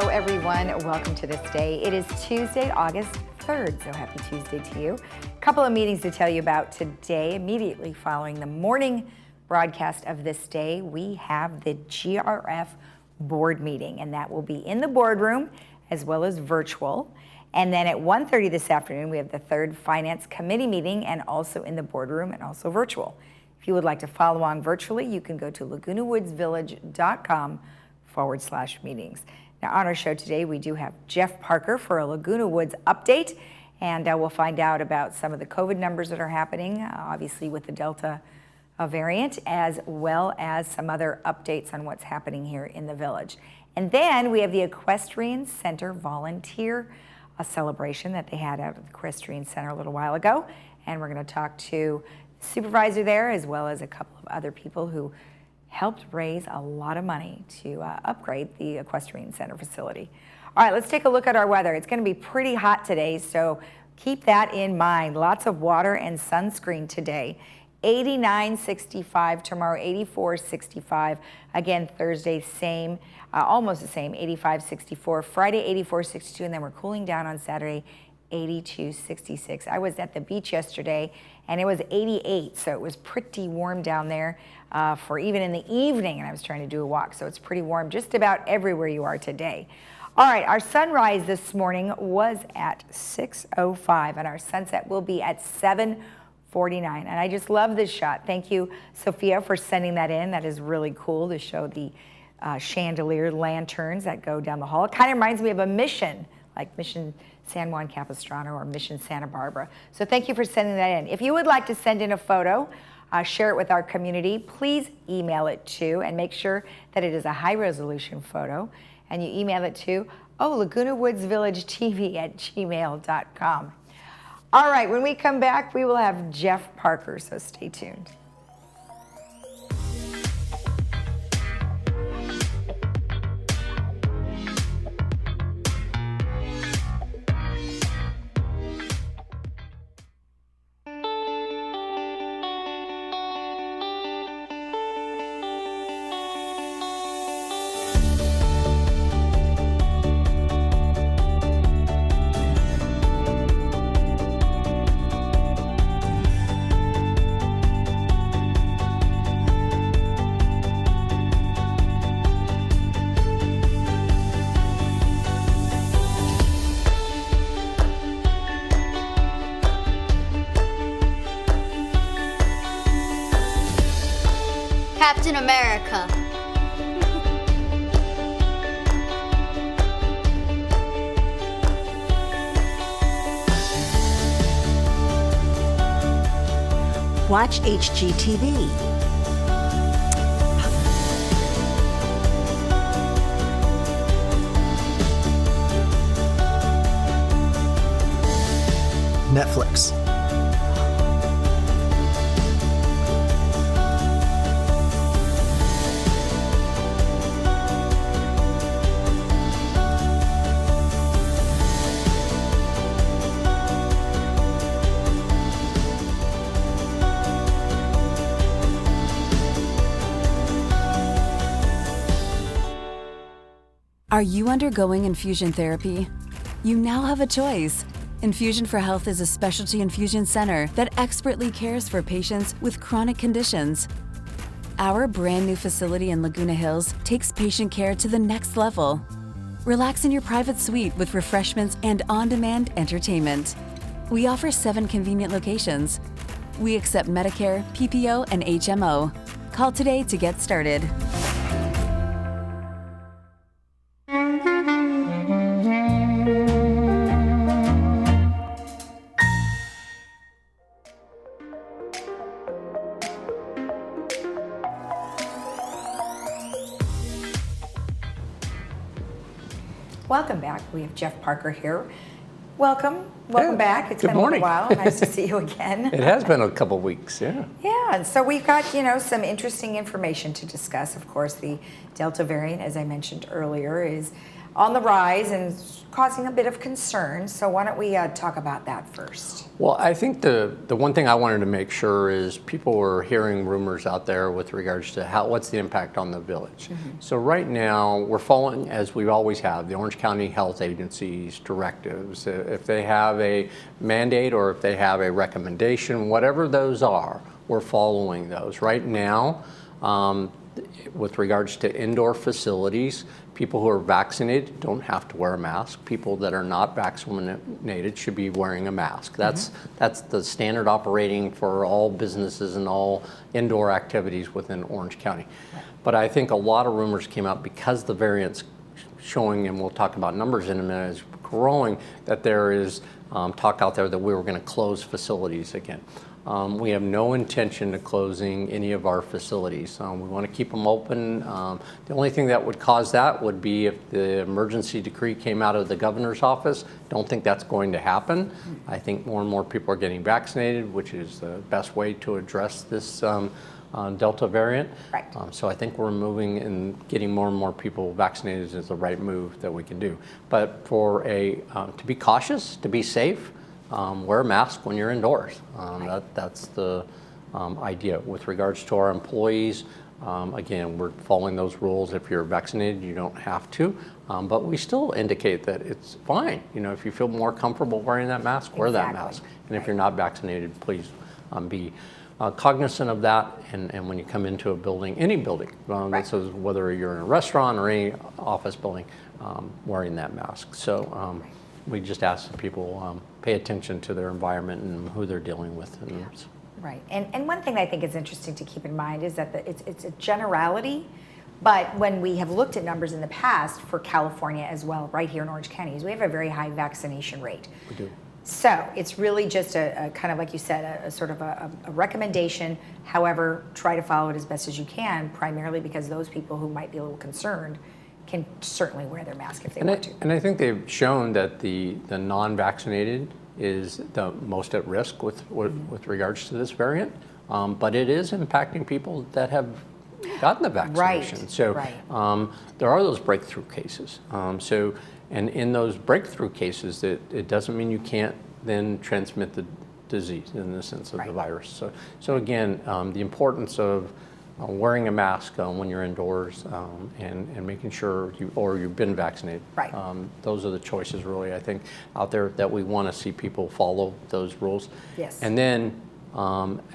Hello, everyone. Welcome to This Day. It is Tuesday, August 3rd, so happy Tuesday to you. A couple of meetings to tell you about today. Immediately following the morning broadcast of This Day, we have the GRF board meeting, and that will be in the boardroom as well as virtual. And then at 1:30 this afternoon, we have the third Finance Committee meeting, and also in the boardroom and also virtual. If you would like to follow along virtually, you can go to lagunawoodsvillage.com/meetings. Now, on our show today, we do have Jeff Parker for a Laguna Woods update, and we'll find out about some of the COVID numbers that are happening, obviously with the Delta variant, as well as some other updates on what's happening here in the village. And then we have the Equestrian Center volunteer celebration that they had out at the Equestrian Center a little while ago, and we're going to talk to the supervisor there as well as a couple of other people who helped raise a lot of money to upgrade the Equestrian Center facility. All right, let's take a look at our weather. It's going to be pretty hot today, so keep that in mind. Lots of water and sunscreen today. 89-65 tomorrow, 84-65. Again, Thursday, same, almost the same, 85-64. Friday, 84-62, and then we're cooling down on Saturday, 82-66. I was at the beach yesterday, and it was 88, so it was pretty warm down there for even in the evening, and I was trying to do a walk, so it's pretty warm just about everywhere you are today. All right, our sunrise this morning was at 6:05, and our sunset will be at 7:49, and I just love this shot. Thank you, Sophia, for sending that in. That is really cool to show the chandelier lanterns that go down the hall. It kind of reminds me of a mission, like Mission San Juan Capistrano or Mission Santa Barbara. So thank you for sending that in. If you would like to send in a photo, share it with our community, please email it to, and make sure that it is a high resolution photo, and you email it to Laguna Woods Village TV at gmail.com. All right, when we come back, we will have Jeff Parker, so stay tuned. Captain America. Watch HGTV. Netflix. Are you undergoing infusion therapy? You now have a choice. Infusion for Health is a specialty infusion center that expertly cares for patients with chronic conditions. Our brand new facility in Laguna Hills takes patient care to the next level. Relax in your private suite with refreshments and on-demand entertainment. We offer 7 convenient locations. We accept Medicare, PPO, and HMO. Call today to get started. Welcome back. We have Jeff Parker here. Welcome back. It's been a little while. Nice to see you again. It has been a couple weeks, yeah. Yeah, and so we've got, some interesting information to discuss. Of course, the Delta variant, as I mentioned earlier, is on the rise and causing a bit of concern. So why don't we talk about that first? Well, I think the one thing I wanted to make sure is people were hearing rumors out there with regards to what's the impact on the village. So right now we're following, as we always have, the Orange County Health Agency's directives. If they have a mandate or if they have a recommendation, whatever those are, we're following those. Right now, with regards to indoor facilities, people who are vaccinated don't have to wear a mask. People that are not vaccinated should be wearing a mask. That's the standard operating for all businesses and all indoor activities within Orange County. Right. But I think a lot of rumors came out because the variant's showing, and we'll talk about numbers in a minute, is growing, that there is talk out there that we were going to close facilities again. We have no intention of closing any of our facilities. We want to keep them open. The only thing that would cause that would be if the emergency decree came out of the governor's office. Don't think that's going to happen. I think more and more people are getting vaccinated, which is the best way to address this Delta variant. Right. So I think we're moving and getting more and more people vaccinated is the right move that we can do. But for to be cautious, to be safe, wear a mask when you're indoors. That's the idea. With regards to our employees, again, we're following those rules. If you're vaccinated, you don't have to, but we still indicate that it's fine. If you feel more comfortable wearing that mask, wear that mask. And if you're not vaccinated, please be cognizant of that. And when you come into a building, any building, this is whether you're in a restaurant or any office building, wearing that mask. So we just ask that people pay attention to their environment and who they're dealing with. Right. And one thing I think is interesting to keep in mind is that it's a generality, but when we have looked at numbers in the past for California as well, right here in Orange County, we have a very high vaccination rate. We do. So it's really just a kind of, like you said, a sort of a recommendation. However, try to follow it as best as you can, primarily because those people who might be a little concerned can certainly wear their mask if they want to. And I think they've shown that the non-vaccinated is the most at risk with regards to this variant, but it is impacting people that have gotten the vaccination. Right. So right. There are those breakthrough cases. And in those breakthrough cases, it doesn't mean you can't then transmit the disease in the sense of the virus. So again, the importance of wearing a mask when you're indoors and making sure you've been vaccinated. Right. Those are the choices really, I think, out there that we want to see people follow those rules. Yes. And then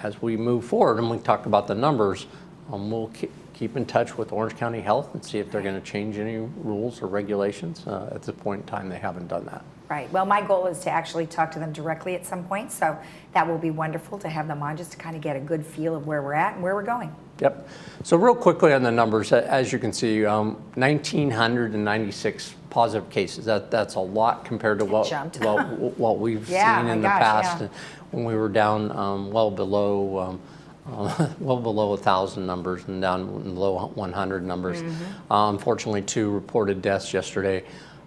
as we move forward and we talk about the numbers, we'll keep in touch with Orange County Health and see if they're going to change any rules or regulations. At this point in time, they haven't done that. Right. Well, my goal is to actually talk to them directly at some point, so that will be wonderful to have them on just to kind of get a good feel of where we're at and where we're going. Yep. So real quickly on the numbers, as you can see, 1,996 positive cases. That's a lot compared to what we've seen in the past when we were down well below 1,000 numbers and down in the low 100 numbers. Unfortunately, 2 reported deaths yesterday.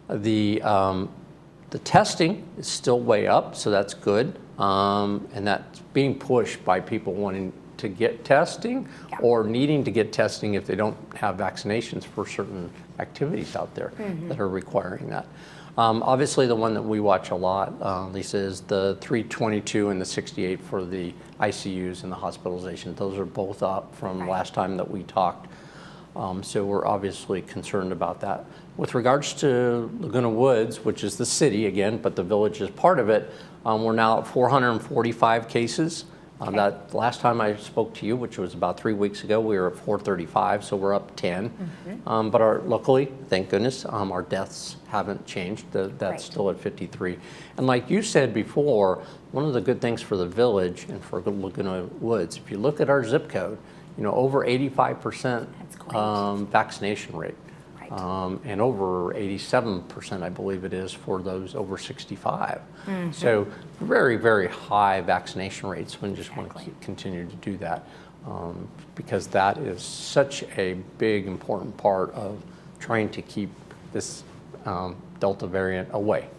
The testing is still way up, so that's good, and that's being pushed by people wanting to get testing or needing to get testing if they don't have vaccinations for certain activities out there that are requiring that. Obviously, the one that we watch a lot, Lisa, is the 322 and the 68 for the ICUs and the hospitalization. Those are both up from last time that we talked. So we're obviously concerned about that. With regards to Laguna Woods, which is the city again, but the village is part of it, we're now at 445 cases. That last time I spoke to you, which was about 3 weeks ago, we were at 435, so we're up 10. But luckily, thank goodness, our deaths haven't changed. That's still at 53. And like you said before, one of the good things for the village and for Laguna Woods, if you look at our zip code, over 85% vaccination rate. And over 87%, I believe it is, for those over 65. So very, very high vaccination rates. We just want to continue to do that because that is such a big, important part of trying to keep this Delta variant away.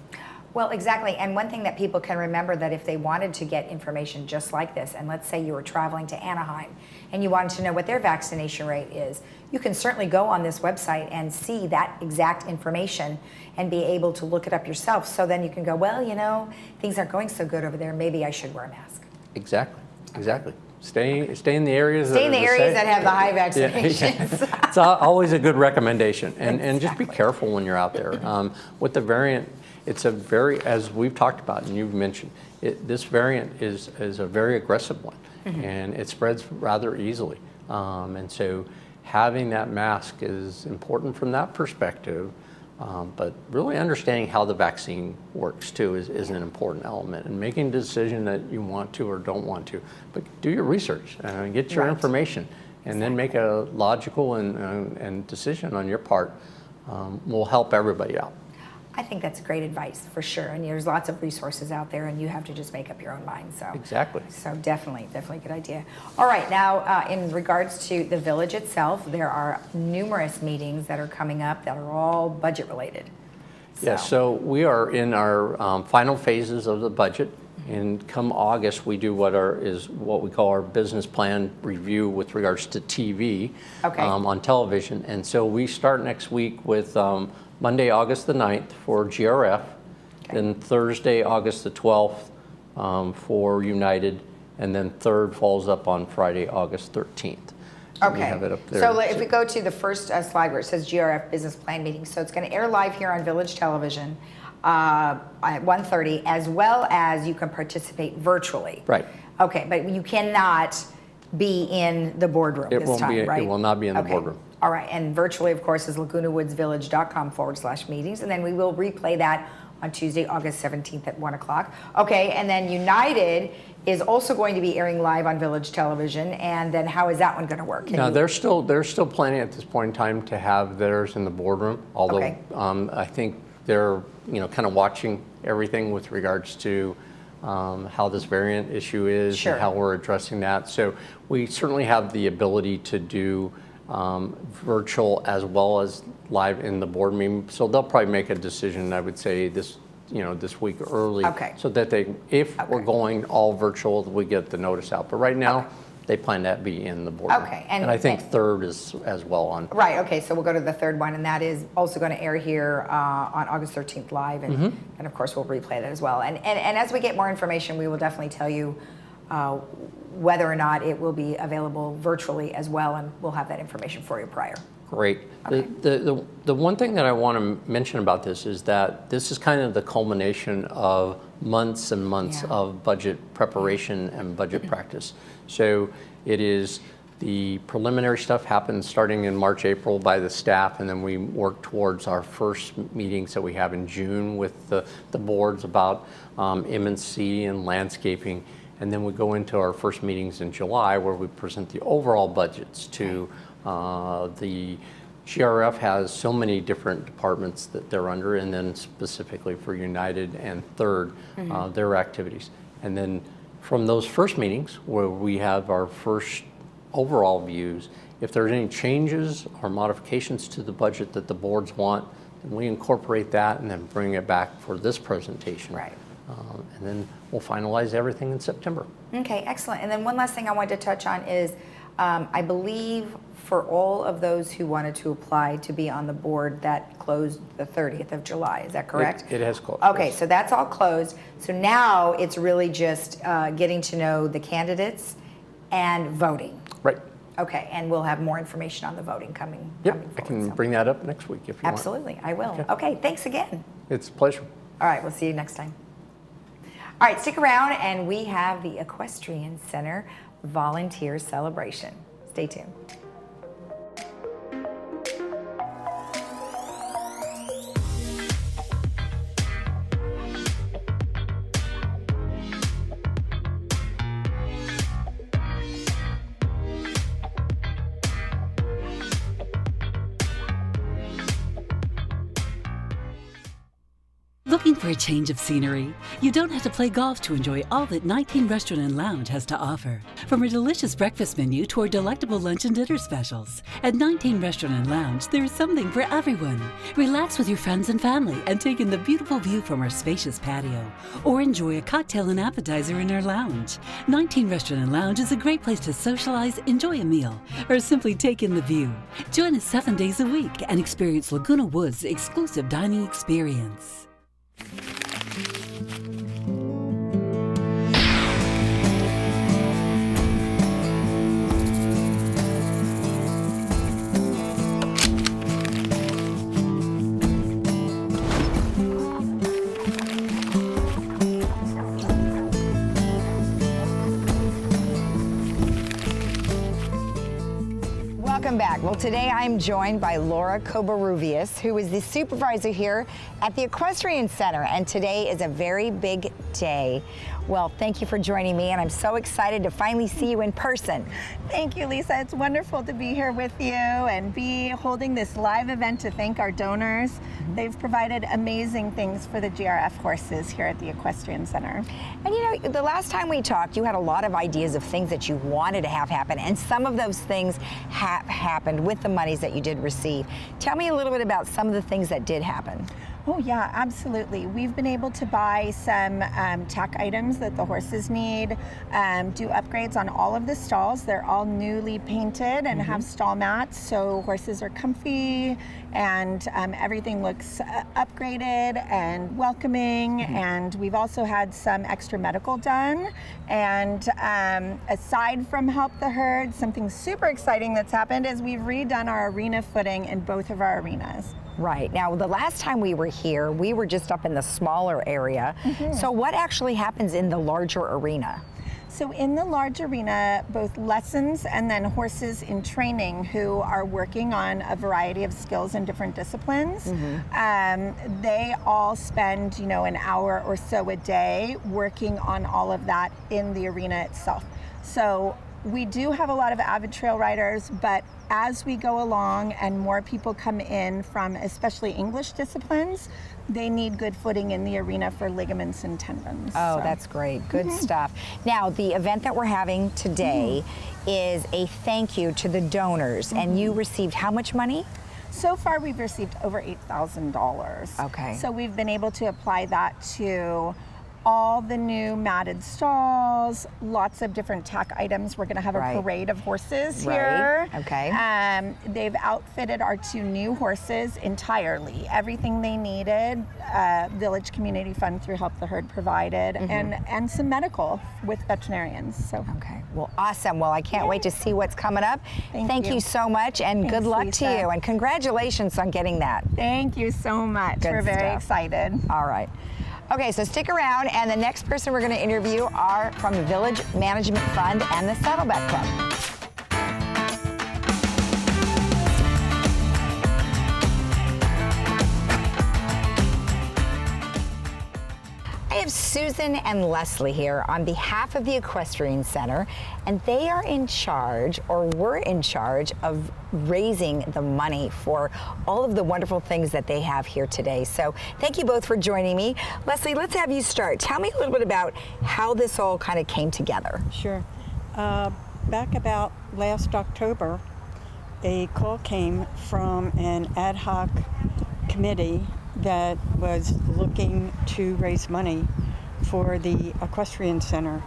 Well, exactly. And one thing that people can remember, that if they wanted to get information just like this, and let's say you were traveling to Anaheim and you wanted to know what their vaccination rate is, you can certainly go on this website and see that exact information and be able to look it up yourself. So then you can go, well, you know, things aren't going so good over there. Maybe I should wear a mask. Exactly. Stay in the areas that have the high vaccinations. Yeah. It's always a good recommendation. And just be careful when you're out there. With the variant, it's a very, as we've talked about and you've mentioned, this variant is a very aggressive one, and it spreads rather easily. And so having that mask is important from that perspective. But really understanding how the vaccine works too is an important element, and making a decision that you want to or don't want to. But do your research and get your information, and then make a logical and decision on your part. Will help everybody out. I think that's great advice for sure. And there's lots of resources out there, and you have to just make up your own mind. So exactly. So definitely a good idea. All right, now in regards to the village itself, there are numerous meetings that are coming up that are all budget related. So we are in our final phases of the budget. And come August, we do what we call our business plan review with regards to TV on television. And so we start next week with Monday, August the 9th for GRF, then Thursday, August the 12th for United, and then third falls up on Friday, August 13th. Okay. We have it up there. So if we go to the first slide where it says GRF business plan meeting, so it's going to air live here on Village Television at 1:30, as well as you can participate virtually. Right. Okay, but you cannot be in the boardroom this time, right? It will not be in the boardroom. All right, and virtually, of course, is lagunawoodsvillage.com/meetings, and then we will replay that on Tuesday, August 17th at 1 o'clock. Okay, and then United is also going to be airing live on Village Television, and then how is that one going to work? Now, they're still planning at this point in time to have theirs in the boardroom, although I think they're kind of watching everything with regards to how this variant issue is and how we're addressing that. So we certainly have the ability to do virtual as well as live in the board meeting. So they'll probably make a decision, I would say, this week early, so that if we're going all virtual, we get the notice out. But right now, they plan to be in the boardroom. Okay, and I think third is as well on. Right. Okay. So we'll go to the third one, and that is also going to air here on August 13th live, and of course we'll replay that as well. And as we get more information, we will definitely tell you whether or not it will be available virtually as well, and we'll have that information for you prior. Great. Okay. The one thing that I want to mention about this is that this is kind of the culmination of months and months of budget preparation and budget practice. So it is the preliminary stuff happens starting in March, April by the staff, and then we work towards our first meetings that we have in June with the boards about M&C and landscaping. And then we go into our first meetings in July where we present the overall budgets to the GRF has so many different departments that they're under, and then specifically for United and Third, their activities. And then from those first meetings where we have our first overall views, if there's any changes or modifications to the budget that the boards want, then we incorporate that and then bring it back for this presentation. Right. And then we'll finalize everything in September. Okay, excellent. And then one last thing I wanted to touch on is, I believe for all of those who wanted to apply to be on the board, that closed the 30th of July. Is that correct? It has closed. Okay, so that's all closed. So now it's really just getting to know the candidates and voting. Right. Okay, and we'll have more information on the voting coming forward. I can bring that up next week if you want. Absolutely, I will. Okay, thanks again. It's a pleasure. All right, we'll see you next time. All right, stick around, and we have the Equestrian Center Volunteer Celebration. Stay tuned. Looking for a change of scenery? You don't have to play golf to enjoy all that 19 Restaurant and Lounge has to offer. From a delicious breakfast menu to our delectable lunch and dinner specials. At 19 Restaurant and Lounge, there is something for everyone. Relax with your friends and family and take in the beautiful view from our spacious patio. Or enjoy a cocktail and appetizer in our lounge. 19 Restaurant and Lounge is a great place to socialize, enjoy a meal, or simply take in the view. Join us 7 days a week and experience Laguna Woods' exclusive dining experience. Welcome back. Well, today I'm joined by Laura Cobaruvius, who is the supervisor here at the Equestrian Center, and today is a very big day. Well, thank you for joining me, and I'm so excited to finally see you in person. Thank you, Lisa. It's wonderful to be here with you and be holding this live event to thank our donors. They've provided amazing things for the GRF horses here at the Equestrian Center. And you know, the last time we talked, you had a lot of ideas of things that you wanted to have happen, and some of those things have happened with the monies that you did receive. Tell me a little bit about some of the things that did happen. Oh yeah, absolutely. We've been able to buy some tack items that the horses need, do upgrades on all of the stalls. They're all newly painted and have stall mats, so horses are comfy and everything looks upgraded and welcoming. And we've also had some extra medical done. And aside from Help the Herd, something super exciting that's happened is we've redone our arena footing in both of our arenas. Right. Now, the last time we were here, we were just up in the smaller area. So what actually happens in the larger arena? So in the large arena, both lessons and then horses in training who are working on a variety of skills in different disciplines, they all spend, you know, an hour or so a day working on all of that in the arena itself. So we do have a lot of avid trail riders, but as we go along and more people come in from especially English disciplines, they need good footing in the arena for ligaments and tendons. Oh, So- that's great. Good stuff. Now, the event that we're having today is a thank you to the donors, and you received how much money? So far, we've received over $8,000. Okay. So we've been able to apply that to all the new matted stalls, lots of different tack items. We're going to have Right. a parade of horses Right. here. Okay. They've outfitted our 2 new horses entirely. Everything they needed, Village Community Fund through Help the Herd provided, and some medical with veterinarians. So. Okay. Well, awesome. Well, I can't wait to see what's coming up. Thank you you. so much, and good Thanks, luck Lisa. to you, and congratulations on getting that. Thank you so much. Good We're very stuff. excited. All right. Okay, so stick around, and the next person we're going to interview are from the Village Management Fund and the Saddleback Club. I have Susan and Leslie here on behalf of the Equestrian Center, and they are in charge, or were in charge, of raising the money for all of the wonderful things that they have here today. So thank you both for joining me. Leslie, let's have you start. Tell me a little bit about how this all kind of came together. Sure. Back about last October, a call came from an ad hoc committee that was looking to raise money for the Equestrian Center.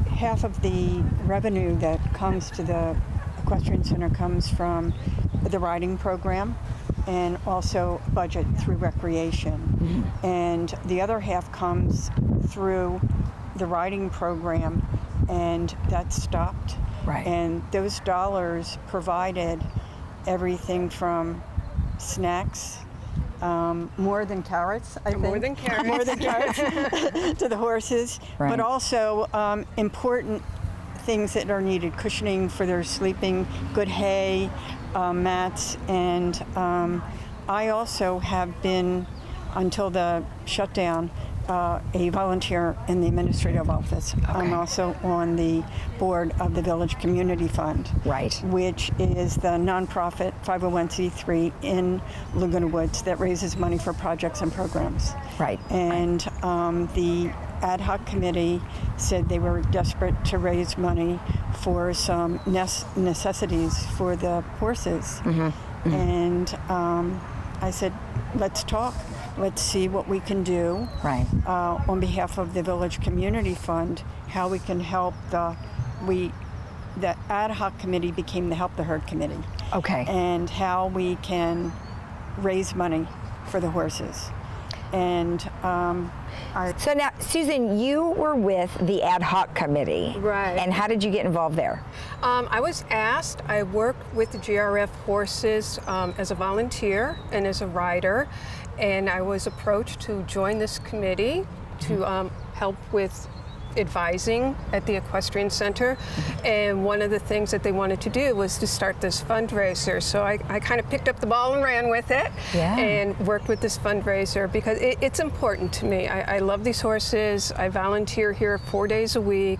Half of the revenue that comes to the Equestrian Center comes from the riding program and also budget through recreation. And the other half comes through the riding program, and that stopped. Right. And those dollars provided everything from snacks, more than carrots, I think. More than carrots. More than carrots to the horses, Right. but also important things that are needed, cushioning for their sleeping, good hay, mats, and I also have been, until the shutdown, a volunteer in the administrative office. I'm also on the board of the Village Community Fund, Right. which is the nonprofit 501c3 in Laguna Woods that raises money for projects and programs. Right. And the ad hoc committee said they were desperate to raise money for some necessities for the horses. And I said, let's talk. Let's see what we can do on behalf of the Village Community Fund, how we can help the ad hoc committee became the Help the Herd committee. Okay. And how we can raise money for the horses. And So now, Susan, you were with the ad hoc committee. Right. And how did you get involved there? I was asked, I work with the GRF horses as a volunteer and as a rider, and I was approached to join this committee to help with advising at the Equestrian Center. And one of the things that they wanted to do was to start this fundraiser. So I kind of picked up the ball and ran with it and worked with this fundraiser because it's important to me. I love these horses. I volunteer here 4 days a week.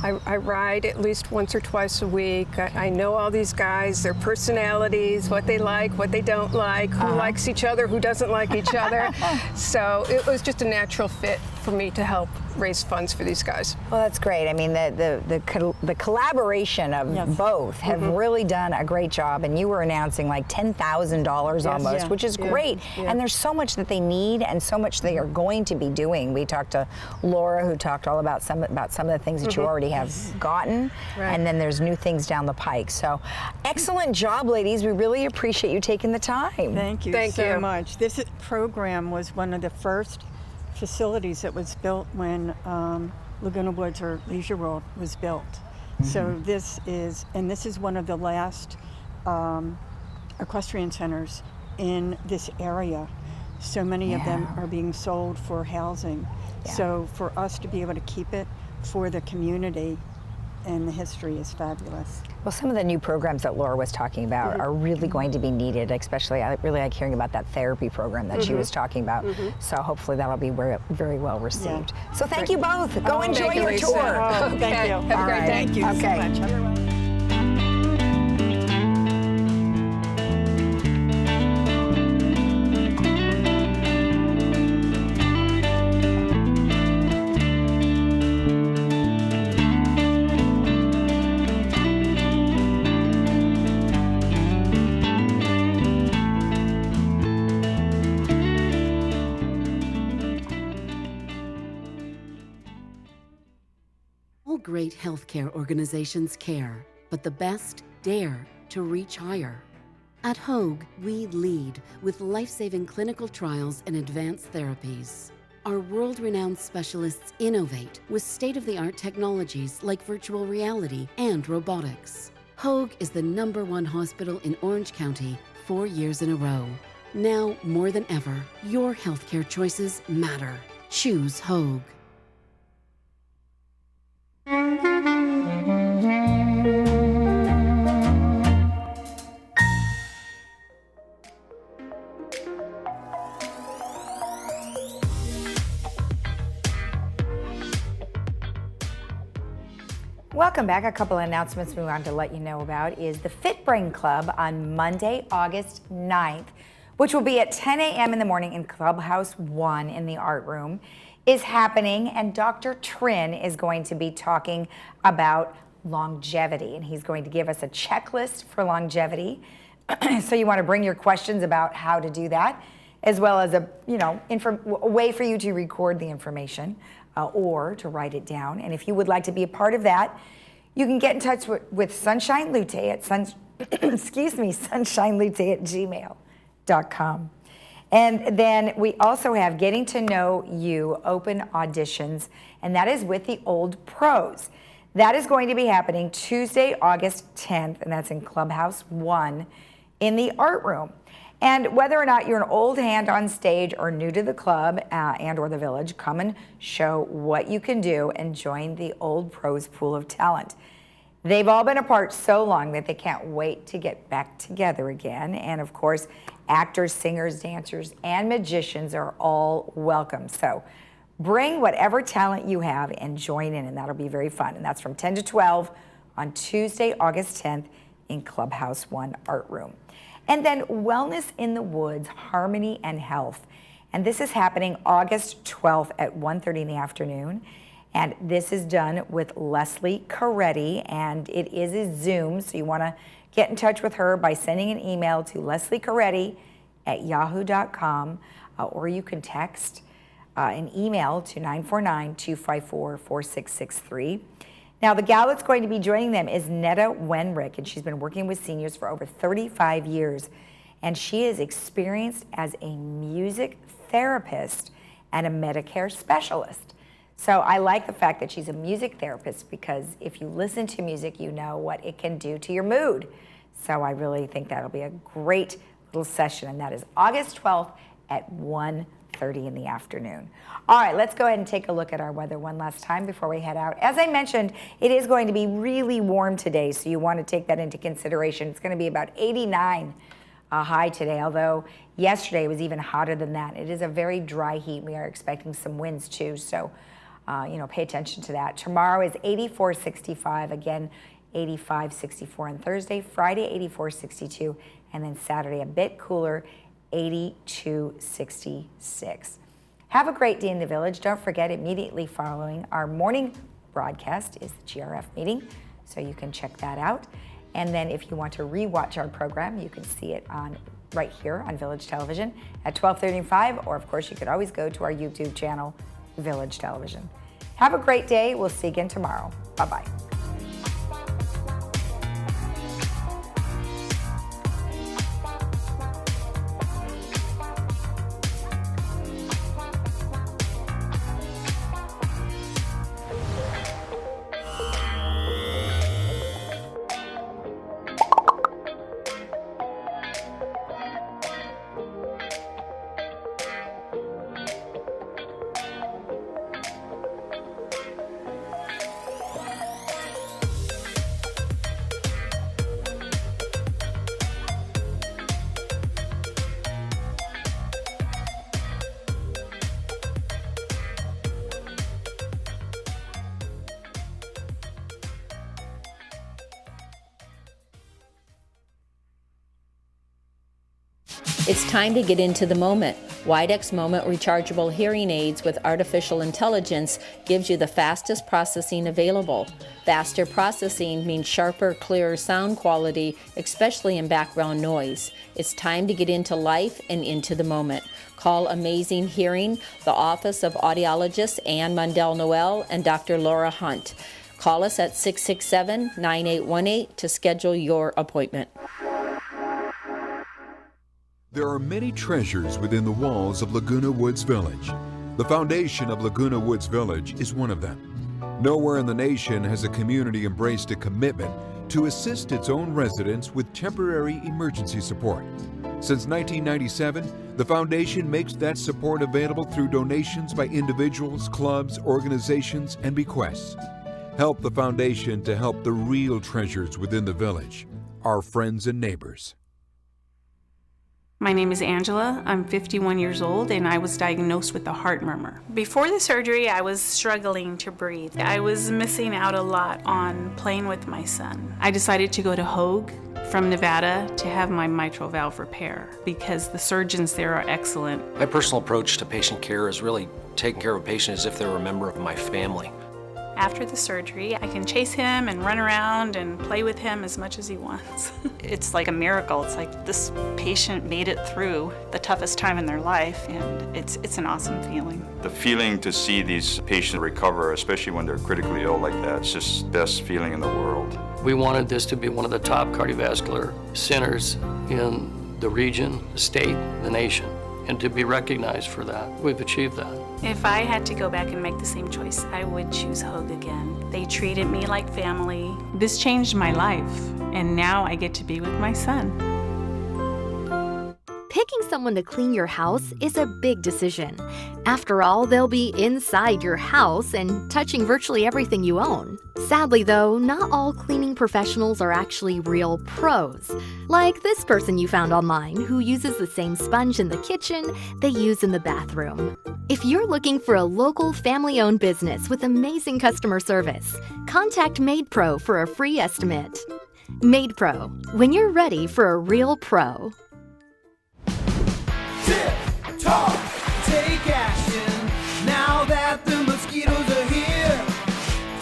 I ride at least once or twice a week. I know all these guys, their personalities, what they like, what they don't like, who likes each other, who doesn't like each other. So it was just a natural fit for me to help raise funds for these guys. Well, that's great. I mean, the collaboration of both have really done a great job, and you were announcing like $10,000 almost, which is great. And there's so much that they need and so much they are going to be doing. We talked to Laura, who talked all about some of the things that you already have gotten, and then there's new things down the pike. So, excellent job, ladies. We really appreciate you taking the time. Thank you so much. This program was one of the first facilities that was built when Laguna Woods or Leisure World was built. So this is one of the last equestrian centers in this area. So many of them are being sold for housing. So for us to be able to keep it for the community and the history is fabulous. Well, some of the new programs that Laura was talking about are really going to be needed, especially I really like hearing about that therapy program that she was talking about. So hopefully that'll be very well received. So thank you both. Go enjoy your tour. Oh, thank you. Have a great day. Thank you so much. Great healthcare organizations care, but the best dare to reach higher. At Hoag, we lead with life-saving clinical trials and advanced therapies. Our world-renowned specialists innovate with state-of-the-art technologies like virtual reality and robotics. Hoag is the #1 hospital in Orange County 4 years in a row. Now, more than ever, your healthcare choices matter. Choose Hoag. Welcome back. A couple of announcements we wanted to let you know about is the Fit Brain Club on Monday, August 9th, which will be at 10 a.m. in the morning in Clubhouse 1 in the art room, is happening, and Dr. Trin is going to be talking about longevity, and he's going to give us a checklist for longevity. So you want to bring your questions about how to do that, as well as a way for you to record the information or to write it down. And if you would like to be a part of that, you can get in touch with Sunshine Lute at sunshinelute@gmail.com. And then we also have Getting to Know You open auditions, and that is with the Old Pros. That is going to be happening Tuesday, August 10th, and that's in Clubhouse 1 in the art room. And whether or not you're an old hand on stage or new to the club and or the village, come and show what you can do and join the Old Pros pool of talent. They've all been apart so long that they can't wait to get back together again. And of course, actors, singers, dancers, and magicians are all welcome. So Bring whatever talent you have and join in, and that'll be very fun. And that's from 10 to 12 on Tuesday, August 10th in Clubhouse 1 Art Room. And then Wellness in the Woods, Harmony and Health. And this is happening August 12th at 1:30 in the afternoon. And this is done with Leslie Coretti, and it is a Zoom, so you want to get in touch with her by sending an email to lesliecoretti@yahoo.com, or you can text an email to 949-254-4663. Now, the gal that's going to be joining them is Netta Wenrick, and she's been working with seniors for over 35 years, and she is experienced as a music therapist and a Medicare specialist. So I like the fact that she's a music therapist, because if you listen to music, you know what it can do to your mood. So I really think that'll be a great little session, and that is August 12th at 1:30 in the afternoon. All right, let's go ahead and take a look at our weather one last time before we head out. As I mentioned, it is going to be really warm today, so you want to take that into consideration. It's going to be about 89 high today, although yesterday was even hotter than that. It is a very dry heat. We are expecting some winds too, so pay attention to that. Tomorrow is 84, 65, again 85, 64 on Thursday, Friday 84, 62, and then Saturday a bit cooler, 82, 66. Have a great day in the village. Don't forget, immediately following our morning broadcast is the GRF meeting, so you can check that out. And then if you want to rewatch our program, you can see it on right here on Village Television at 12:35, or of course you could always go to our YouTube channel, Village Television. Have a great day. We'll see you again tomorrow. Bye-bye. It's time to get into the moment. Widex Moment rechargeable hearing aids with artificial intelligence gives you the fastest processing available. Faster processing means sharper, clearer sound quality, especially in background noise. It's time to get into life and into the moment. Call Amazing Hearing, the office of audiologist Ann Mundell-Noel and Dr. Laura Hunt. Call us at 667-9818 to schedule your appointment. There are many treasures within the walls of Laguna Woods Village. The foundation of Laguna Woods Village is one of them. Nowhere in the nation has a community embraced a commitment to assist its own residents with temporary emergency support. Since 1997, the foundation makes that support available through donations by individuals, clubs, organizations, and bequests. Help the foundation to help the real treasures within the village, our friends and neighbors. My name is Angela. I'm 51 years old and I was diagnosed with a heart murmur. Before the surgery, I was struggling to breathe. I was missing out a lot on playing with my son. I decided to go to Hoag from Nevada to have my mitral valve repair because the surgeons there are excellent. My personal approach to patient care is really taking care of a patient as if they were a member of my family. After the surgery, I can chase him and run around and play with him as much as he wants. It's like a miracle. It's like this patient made it through the toughest time in their life, and it's an awesome feeling. The feeling to see these patients recover, especially when they're critically ill like that, it's just the best feeling in the world. We wanted this to be one of the top cardiovascular centers in the region, the state, the nation, and to be recognized for that. We've achieved that. If I had to go back and make the same choice, I would choose Hoag again. They treated me like family. This changed my life, and now I get to be with my son. Picking someone to clean your house is a big decision. After all, they'll be inside your house and touching virtually everything you own. Sadly, though, not all cleaning professionals are actually real pros. Like this person you found online who uses the same sponge in the kitchen they use in the bathroom. If you're looking for a local family-owned business with amazing customer service, contact Made Pro for a free estimate. Made Pro, when you're ready for a real pro. Tip, talk, take action, now that the mosquitoes are here.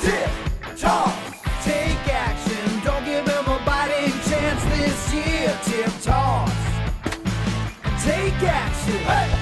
Tip, talk, take action, don't give them a biting chance this year. Tip, talk, take action. Hey!